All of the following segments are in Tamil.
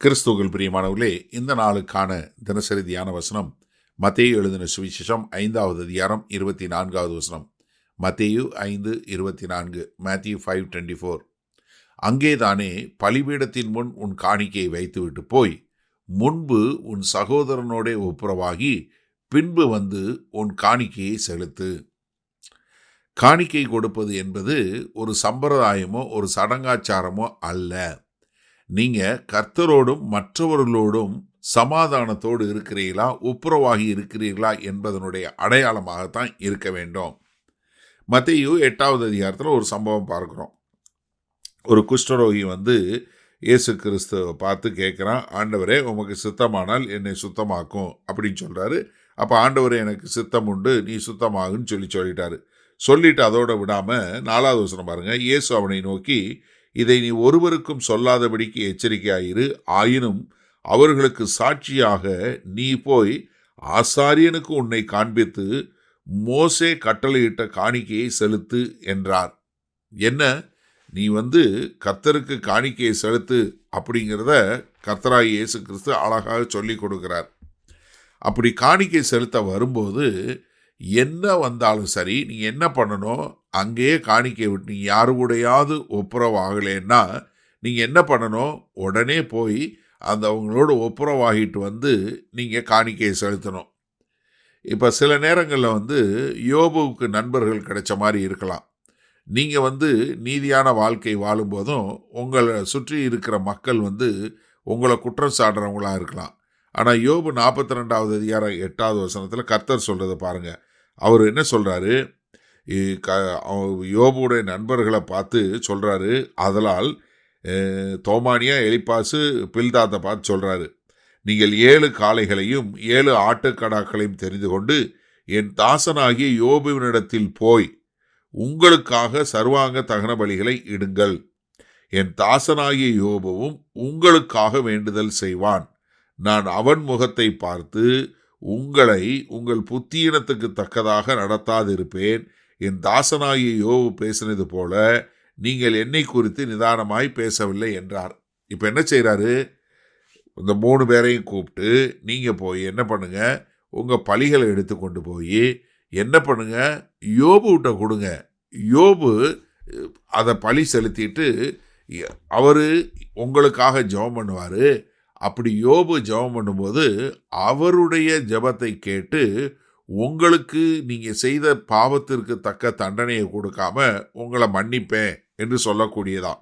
கிறிஸ்துவுக்குள் பிரியமானவர்களே, இந்த நாளுக்கான தினசரி தியான வசனம் மத்தேயு எழுதின சுவிசேஷம் 5வது அதிகாரம் 24வது வசனம். மத்தேயு 5:24. Matthew 5:24. அங்கேதானே பலிபீடத்தின் முன் உன் காணிக்கையை வைத்துவிட்டு போய் முன்பு உன் சகோதரனோடே ஒப்புரவாகி பின்பு வந்து உன் காணிக்கையை செலுத்து. காணிக்கை கொடுப்பது என்பது ஒரு சம்பிரதாயமோ ஒரு சடங்காச்சாரமோ அல்ல. நீங்க கர்த்தரோடும் மற்றவர்களோடும் சமாதானத்தோடு இருக்கிறீர்களா, ஒப்புரவாகி இருக்கிறீர்களா என்பதனுடைய அடையாளமாகத்தான் இருக்க வேண்டும். மத்தேயு 8வது அதிகாரத்தில் ஒரு சம்பவம் பார்க்கிறோம். ஒரு குஷ்டரோகி வந்து இயேசு கிறிஸ்துவை பார்த்து கேட்குறான், ஆண்டவரே உமக்கு சித்தமானால் என்னை சுத்தமாக்கும் அப்படின்னு சொல்கிறாரு. அப்போ ஆண்டவரே எனக்கு சித்தம் உண்டு, நீ சுத்தமாகுன்னு சொல்லிட்டாரு. சொல்லிட்டு அதோட விடாமல் 4வது வசனம் பாருங்க. இயேசு அவனை நோக்கி, இதை நீ ஒருவருக்கும் சொல்லாதபடிக்கு எச்சரிக்கையாயிரு, ஆயினும் அவர்களுக்கு சாட்சியாக நீ போய் ஆசாரியனுக்கு உன்னை காண்பித்து மோசே கட்டளையிட்ட காணிக்கையை செலுத்து என்றார். என்ன, நீ வந்து கர்த்தருக்கு காணிக்கையை செலுத்து அப்படிங்கிறத கர்த்தராகிய இயேசு கிறிஸ்து அழகாக சொல்லி கொடுக்கிறார். அப்படி காணிக்கை செலுத்த வரும்போது என்ன வந்தாலும் சரி, நீ என்ன பண்ணணும், அங்கேயே காணிக்கை விட்டு நீ யாரு கூடையாவது ஒப்புரவாகலைன்னா நீங்கள் என்ன பண்ணணும், உடனே போய் அந்த அவங்களோட ஒப்புரவாகிட்டு வந்து நீங்கள் காணிக்கையை செலுத்தணும். இப்போ சில நேரங்களில் வந்து யோபுவுக்கு நண்பர்கள் கிடைச்ச மாதிரி இருக்கலாம். நீங்கள் வந்து நீதியான வாழ்க்கை வாழும்போதும் உங்களை சுற்றி இருக்கிற மக்கள் வந்து உங்களை குற்றம் சாடுறவங்களாக இருக்கலாம். ஆனால் யோபு 42வது அதிகாரம் 8வது வசனத்தில் கர்த்தர் சொல்கிறத பாருங்கள். அவர் என்ன சொல்கிறாரு, யோபுடைய நண்பர்களை பார்த்து சொல்கிறாரு. அதனால் தோமானியா, எலிப்பாசு, பில்தாத்தை பார்த்து சொல்கிறாரு, நீங்கள் 7 காளைகளையும் 7 ஆட்டுக்கடாக்களையும் தெரிந்து கொண்டு என் தாசனாகிய யோபுவினிடத்தில் போய் உங்களுக்காக சர்வாங்க தகன பலிகளை இடுங்கள். என் தாசனாகிய யோபுவும் உங்களுக்காக வேண்டுதல் செய்வான். நான் அவன் முகத்தை பார்த்து உங்களை உங்கள் புத்தீனத்துக்கு தக்கதாக நடத்தாதிருப்பேன். என் தாசனாகிய யோபு பேசினது போல நீங்கள் என்னை குறித்து நிதானமாய் பேசவில்லை என்றார். இப்போ என்ன செய்கிறாரு, இந்த 3 பேரையும் கூப்பிட்டு நீங்கள் போய் என்ன பண்ணுங்க, உங்கள் பலிகளை எடுத்து கொண்டு போய் என்ன பண்ணுங்க, யோபுகிட்ட கொடுங்க. யோபு அதை பலி செலுத்திட்டு அவர் உங்களுக்காக ஜெபம் பண்ணுவார். அப்படி யோபு ஜெபம் பண்ணும்போது அவருடைய ஜெபத்தை கேட்டு உங்களுக்கு நீங்கள் செய்த பாவத்திற்கு தக்க தண்டனையை கொடுக்காம உங்களை மன்னிப்பேன் என்று சொல்லக்கூடியதான்.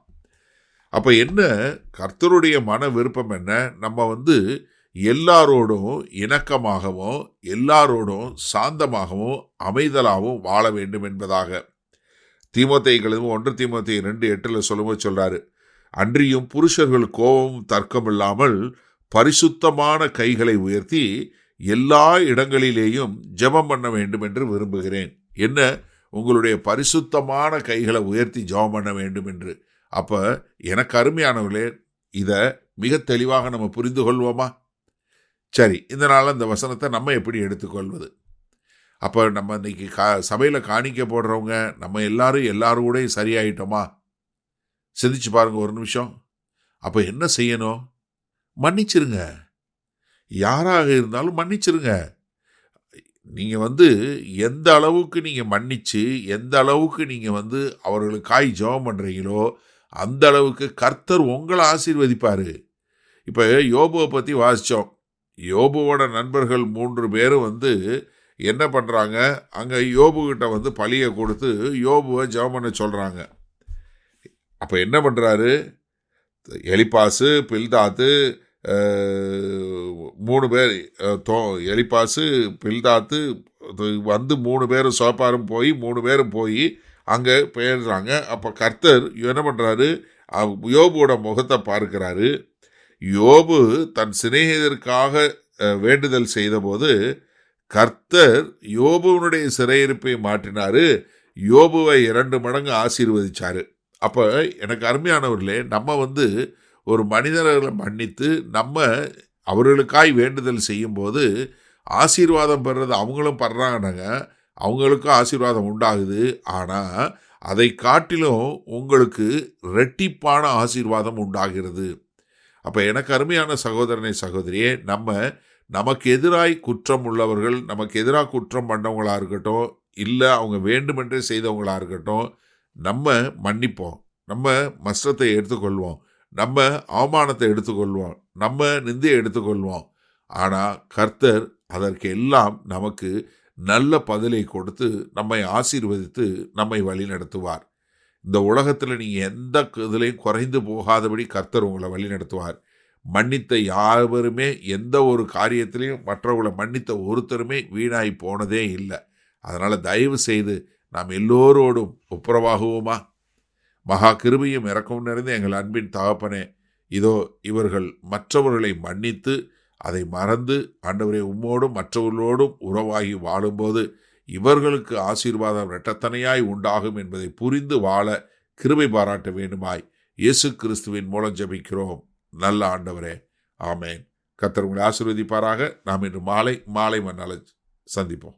அப்போ என்ன, கர்த்தருடைய மன விருப்பம் என்ன, நம்ம வந்து எல்லாரோடும் இணக்கமாகவும் எல்லாரோடும் சாந்தமாகவும் அமைதலாகவும் வாழ வேண்டும் என்பதாக. தீமோத்தேயுக்கு 1 தீமோத்தேயு 2:8 சொல்லும்போது சொல்கிறாரு, அன்றியும் புருஷர்கள் கோபமும் தர்க்கம் இல்லாமல் பரிசுத்தமான கைகளை உயர்த்தி எல்லா இடங்களிலேயும் ஜெபம் பண்ண வேண்டும் என்று விரும்புகிறேன். என்ன, உங்களுடைய பரிசுத்தமான கைகளை உயர்த்தி ஜெபம் பண்ண வேண்டும் என்று. அப்போ எனக்கு அருமையானவர்களே, இதை மிக தெளிவாக நம்ம புரிந்து கொள்வோமா? சரி, இதனால் இந்த வசனத்தை நம்ம எப்படி எடுத்துக்கொள்வது? அப்போ நம்ம இன்னைக்கு சபையில் காணிக்க போடுறவங்க நம்ம எல்லாரும் கூட சரியாயிட்டோமா? சிந்திச்சு பாருங்க ஒரு நிமிஷம். அப்போ என்ன செய்யணும்? மன்னிச்சிருங்க. யாராக இருந்தாலும் மன்னிச்சிருங்க. நீங்கள் வந்து எந்த அளவுக்கு நீங்கள் மன்னிச்சு எந்த அளவுக்கு நீங்கள் வந்து அவர்களுக்காய் ஜெபம் பண்ணுறீங்களோ அந்த அளவுக்கு கர்த்தர் உங்களை ஆசீர்வதிப்பார். இப்போ யோபுவை பற்றி வாசித்தோம். யோபுவோட நண்பர்கள் 3 பேரும் வந்து என்ன பண்ணுறாங்க, அங்கே யோபுகிட்ட வந்து பலியை கொடுத்து யோபுவை ஜெபம் பண்ண சொல்கிறாங்க. அப்போ என்ன பண்ணுறாரு, எலிப்பாசு, பில்தாத்து 3 பேர், எலிப்பாசு, பில்தாத்து வந்து 3 பேரும் சோப்பாரும் போய் 3 பேரும் போய் அங்கே போயிடுறாங்க. அப்போ கர்த்தர் என்ன பண்ணுறாரு, யோபுவோட முகத்தை பார்க்கிறாரு. யோபு தன் சிநேகிதருக்காக வேண்டுதல் செய்தபோது கர்த்தர் யோபுவனுடைய சிறையிருப்பை மாற்றினார். யோபுவை 2 மடங்கு ஆசீர்வதிச்சார். அப்போ எனக்கு அருமையானவர்களே, நம்ம வந்து ஒரு மனிதர்களை மன்னித்து நம்ம அவர்களுக்காய் வேண்டுதல் செய்யும்போது ஆசீர்வாதம் பெறுறது அவங்களும் படுறாங்கன்னாங்க, அவங்களுக்கும் ஆசீர்வாதம் உண்டாகுது. ஆனால் அதை காட்டிலும் உங்களுக்கு இரட்டிப்பான ஆசீர்வாதம் உண்டாகிறது. அப்போ எனக்கு அருமையான சகோதரனை சகோதரியே, நமக்கு எதிராய் குற்றம் உள்ளவர்கள், நமக்கு எதிராக குற்றம் பண்ணவங்களா இருக்கட்டும், இல்லை அவங்க வேண்டுமென்றே செய்தவங்களா இருக்கட்டும், நம்ம மன்னிப்போம், நம்ம மஸ்டத்தை எடுத்துக்கொள்வோம், நம்ம அவமானத்தை எடுத்துக்கொள்வோம், நம்ம நிந்தையை எடுத்துக்கொள்வோம். ஆனால் கர்த்தர் அதற்கு எல்லாம் நமக்கு நல்ல பதிலை கொடுத்து நம்மை ஆசீர்வதித்து நம்மை வழி நடத்துவார். இந்த உலகத்தில் நீங்கள் எந்த இதுலையும் குறைந்து போகாதபடி கர்த்தர் உங்களை வழி நடத்துவார். மன்னித்த யாவருமே எந்த ஒரு காரியத்திலையும் மற்றவர்களை மன்னித்த ஒருத்தருமே வீணாகி போனதே இல்லை. அதனால் தயவு செய்து நாம் எல்லோரோடும் ஒப்புரவாகுவோமா? மகா கிருபையும் இரக்கமும் நிறைந்த எங்கள் அன்பின் தகப்பனே, இதோ இவர்கள் மற்றவர்களை மன்னித்து அதை மறந்து ஆண்டவரே உம்மோடும் மற்றவர்களோடும் உறவாகி வாழும்போது இவர்களுக்கு ஆசீர்வாதம் இரட்டத்தனையாய் உண்டாகும் என்பதை புரிந்து வாழ கிருபை பாராட்ட வேண்டுமாய் இயேசு கிறிஸ்துவின் மூலம் ஜெபிக்கிறோம் நல்ல ஆண்டவரே, ஆமேன். கர்த்தர் உங்களை ஆசீர்வதிப்பாராக. நாம் இன்று மாலை மன்னால சந்திப்போம்.